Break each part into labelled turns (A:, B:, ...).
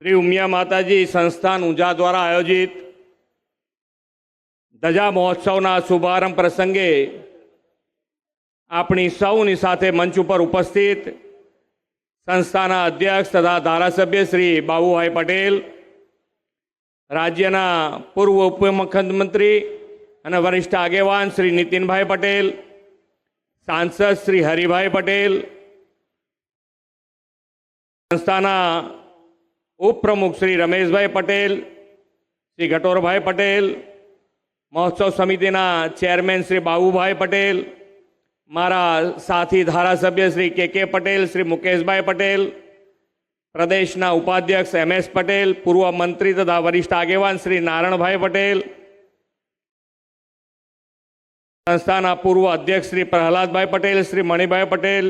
A: श्री उमिया माताजी संस्थान ऊंझा द्वारा आयोजित धजा महोत्सवना शुभारंभ प्रसंगे अपनी सौनी साथे मंच पर उपस्थित संस्थाना अध्यक्ष तथा धारासभ्य श्री बाबूभाई पटेल, राज्यना पूर्व उपमुख्यमंत्री અને વરિષ્ઠ આગેવાન શ્રી નીતિનભાઈ પટેલ, સાંસદ શ્રી હરિભાઈ પટેલ, સંસ્થાના ઉપપ્રમુખ શ્રી રમેશભાઈ પટેલ, શ્રી ગટોરભાઈ પટેલ, મહોત્સવ સમિતિના ચેરમેન શ્રી બાબુભાઈ પટેલ, મારા સાથી ધારાસભ્ય શ્રી કે પટેલ, શ્રી મુકેશભાઈ પટેલ, પ્રદેશના ઉપાધ્યક્ષ MS પટેલ, પૂર્વ મંત્રી તથા વરિષ્ઠ આગેવાન શ્રી નારણભાઈ પટેલ, संस्थाना पूर्व अध्यक्ष श्री प्रहलादभाई पटेल, श्री मणिभाई पटेल,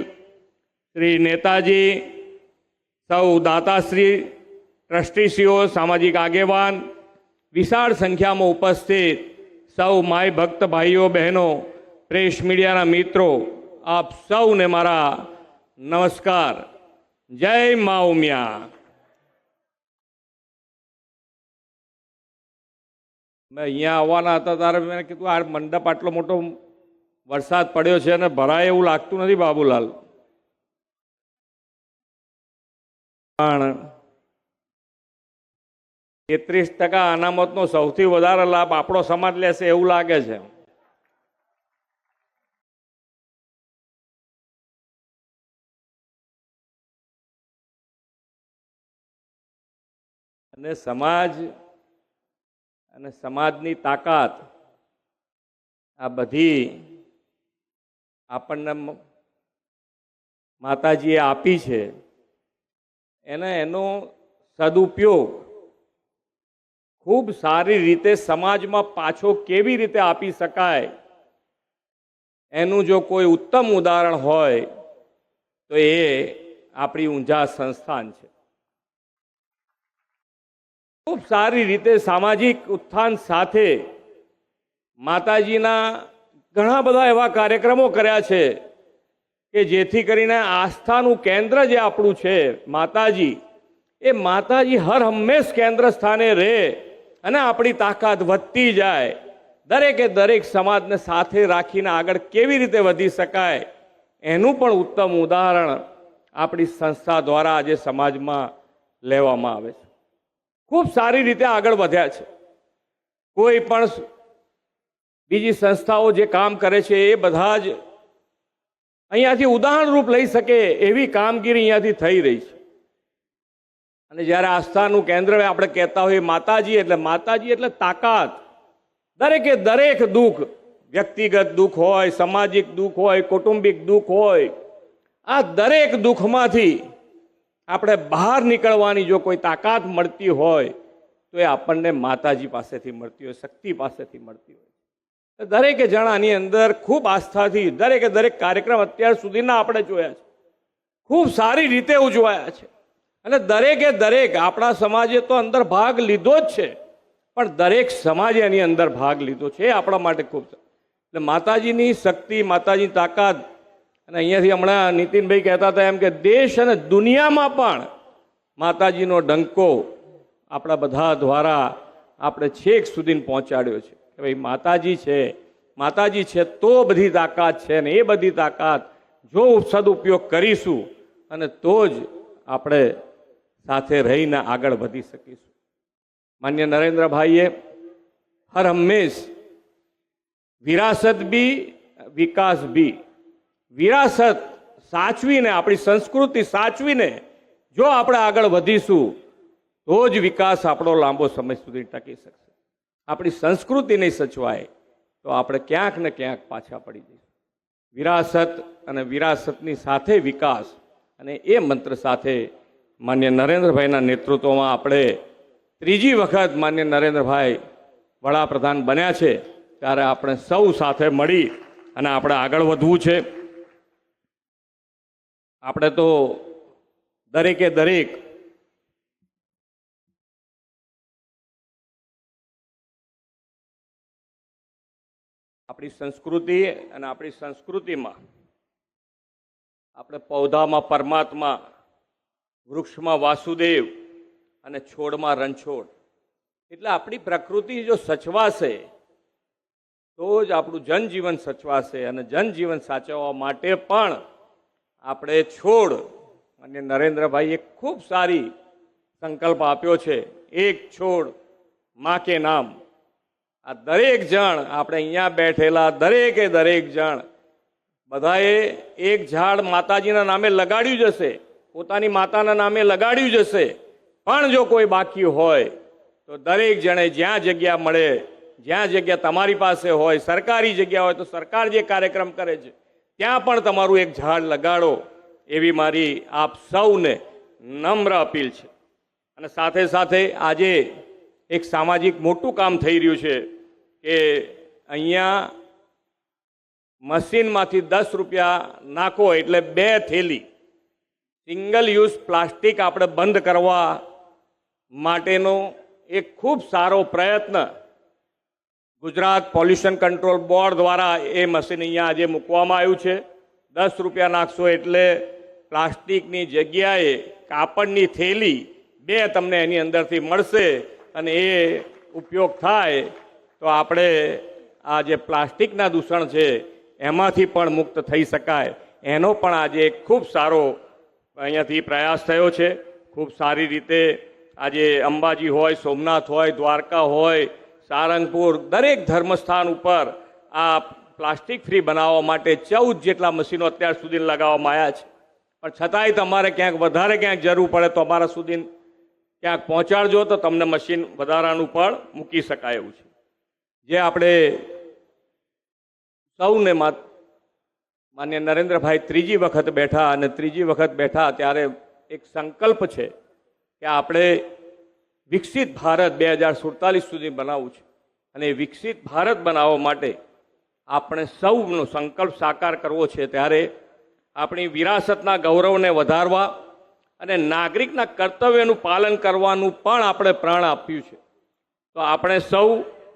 A: श्री नेताजी, सौ दाताश्री, ट्रस्टीश्रीओ, सामाजिक आगेवान, विशाल संख्या में उपस्थित सौ माय भक्त भाईओ बहनों, प्रेस मीडिया मित्रों, आप सौ ने मारा नमस्कार। जय मां उमिया। मैं अँ आवाना था तारे मैंने कीधु आ मंडप आटलो मोटो वरसाद पड़्यो छे ने भराय एवुं लागतुं नथी बाबूलाल, पण 33% अनामतनो सौथी वधारे लाभ आपणो समाज लेशे एवुं लागे छे। अने समाज અને સમાજની તાકાત આ બધી આપણને માતાજીએ આપી છે, એને એનો સદુપયોગ ખૂબ સારી રીતે સમાજમાં પાછો કેવી રીતે આપી શકાય એનું જો કોઈ ઉત્તમ ઉદાહરણ હોય તો એ આપણી ઊંઝા સંસ્થાન છે। खूब सारी रीते सामाजिक उत्थान साथे माताजीना घणा बधा एवा कार्यक्रमों कर्या छे के जेथी करीने आस्थानुं केंद्र जे आपणुं छे माताजी, ए माताजी हर हमेश केंद्र स्थाने रहे अने आपणी ताकात वधती जाए। दरेके दरेक समाजने साथे राखीने आगळ केवी रीते वधी शकाय एनुं पण उत्तम उदाहरण आपणी संस्था द्वारा आज समाजमां लेवामां आवे छे। खूब सारी रीते आगळ वध्या छे। कोई पण बीजी संस्थाओं जे काम करे छे ए बधा ज अहींयाथी उदाहरण रूप लई सके एवी कामगीरी अहींयाथी थई रही छे। अने ज्यारे आस्थानुं केंद्र आपणे कहेता होय माताजी एटले ताकात। दरेके दरेक दुख, व्यक्तिगत दुख होय, सामाजिक दुख होय, कौटुंबिक दुख होय, आ दरेक दुखमांथी આપણે બહાર નીકળવાની જો કોઈ તાકાત મળતી હોય તો એ આપણને માતાજી પાસેથી મળતી હોય, શક્તિ પાસેથી મળતી હોય। દરેકે જણાની અંદર ખૂબ આસ્થાથી દરેકે દરેક કાર્યક્રમ અત્યાર સુધીના આપણે જોયા છે, ખૂબ સારી રીતે ઉજવાયા છે અને દરેકે દરેક આપણા સમાજે તો અંદર ભાગ લીધો જ છે, પણ દરેક સમાજે એની અંદર ભાગ લીધો છે, એ આપણા માટે ખૂબ એટલે માતાજીની શક્તિ, માતાજીની તાકાત। અને અહીંયાથી હમણાં નીતિનભાઈ કહેતા હતા એમ કે દેશ અને દુનિયામાં પણ માતાજીનો ડંકો આપણા બધા દ્વારા આપણે છેક સુધી પહોંચાડ્યો છે કે ભાઈ માતાજી છે તો બધી તાકાત છે ને એ બધી તાકાત જો સદુપયોગ કરીશું અને તો જ આપણે સાથે રહીને આગળ વધી શકીશું। માન્ય નરેન્દ્રભાઈએ હર હંમેશ વિરાસત બી વિકાસ બી, विरासत साचवीने अपनी संस्कृति साचवीने जो आपणे आगळ वधीशुं तो ज विकास आपणो लांबो समय सुधी टकी शकशे। अपनी संस्कृति नहीं सचवाय तो आपणे क्यांक ने क्यांक पाछा पड़ी जईशुं। विरासत अने विरासतनी साथे विकास अने ए मंत्र साथे मान्य नरेंद्रभाईना नेतृत्वमां आपणे त्रीजी वखत मान्य नरेंद्रभाई वडाप्रधान बन्या छे त्यारे आपणे सौ साथे मळी अने आपणे आगळ वधवुं छे। આપણે તો દરેકે દરેક આપણી સંસ્કૃતિ અને આપણી સંસ્કૃતિમાં આપણે પૌધામાં પરમાત્મા, વૃક્ષમાં વાસુદેવ અને છોડમાં રણછોડ. એટલે આપણી પ્રકૃતિ જો સચવાશે તો જ આપણું જનજીવન સચવાશે, અને જનજીવન સાચવવા માટે પણ આપણે છોડ, અને નરેન્દ્રભાઈ એક ખૂબ સારી સંકલ્પ આપ્યો છે, એક છોડ માં કે નામ. આ દરેક જણ, આપણે અહીંયા બેઠેલા દરેક જણ બધાએ એક ઝાડ માતાજીના નામે લગાડ્યું જ હશે, પોતાની માતાના નામે લગાડ્યું જ હશે. પણ જો કોઈ બાકી હોય તો દરેક જણે જ્યાં જગ્યા મળે, જ્યાં જગ્યા તમારી પાસે હોય, સરકારી જગ્યા હોય તો સરકાર જે કાર્યક્રમ કરે છે ત્યાં પણ તમારું એક ઝાડ લગાડો, એવી મારી આપ સૌને નમ્ર અપીલ છે. અને સાથે સાથે આજે એક સામાજિક મોટું કામ થઈ રહ્યું છે કે અહીંયા મશીનમાંથી 10 રૂપિયા નાખો એટલે 2 થેલી સિંગલ યુઝ પ્લાસ્ટિક આપણે બંધ કરવા માટેનો એક ખૂબ સારો પ્રયત્ન ગુજરાત પોલ્યુશન કંટ્રોલ બોર્ડ દ્વારા એ મશીન અહીંયા આજે મૂકવામાં આવ્યું છે. 10 રૂપિયા નાખશો એટલે પ્લાસ્ટિકની જગ્યાએ કાપડની થેલી 2 તમને એની અંદરથી મળશે, અને એ ઉપયોગ થાય તો આપણે આ જે પ્લાસ્ટિકના દૂષણ છે એમાંથી પણ મુક્ત થઈ શકાય. એનો પણ આજે ખૂબ સારો અહીંયાથી પ્રયાસ થયો છે. ખૂબ સારી રીતે આજે અંબાજી હોય, સોમનાથ હોય, દ્વારકા હોય, સારંગપુર, દરેક ધર્મસ્થાન ઉપર આ પ્લાસ્ટિક ફ્રી બનાવવા માટે 14 જેટલા મશીનો અત્યાર સુધી લગાવવામાં આવ્યા છે. પણ છતાંય તમારે ક્યાંક વધારે ક્યાંક જરૂર પડે તો અમારા સુધી ક્યાંક પહોંચાડજો, તો તમને મશીન વધારાનું પણ મૂકી શકાય એવું છે. જે આપણે સૌને માન્ય નરેન્દ્રભાઈ ત્રીજી વખત બેઠા, અને ત્રીજી વખત બેઠા ત્યારે એક સંકલ્પ છે કે આપણે વિકસિત ભારત 2047 સુધી બનાવવું છે. અને વિકસિત ભારત બનાવવા માટે આપણે સૌનો સંકલ્પ સાકાર કરવો છે. ત્યારે આપણી વિરાસતના ગૌરવને વધારવા અને નાગરિકના કર્તવ્યનું પાલન કરવાનું પણ આપણે પ્રણ આપ્યું છે. તો આપણે સૌ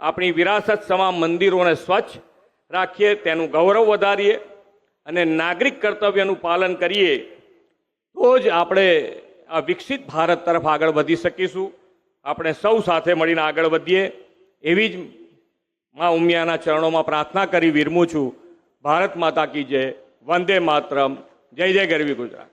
A: આપણી વિરાસત સમા મંદિરોને સ્વચ્છ રાખીએ, તેનું ગૌરવ વધારીએ અને નાગરિક કર્તવ્યનું પાલન કરીએ, તો જ આપણે આ વિકસિત ભારત તરફ આગળ વધી શકીશું. આપણે સૌ સાથે મળીને આગળ વધીએ એવી જ મા ઉમિયાના ચરણોમાં પ્રાર્થના કરી વિરમું છું. ભારત માતા કી જય. વંદે માતરમ. જય જય ગરવી ગુજરાત.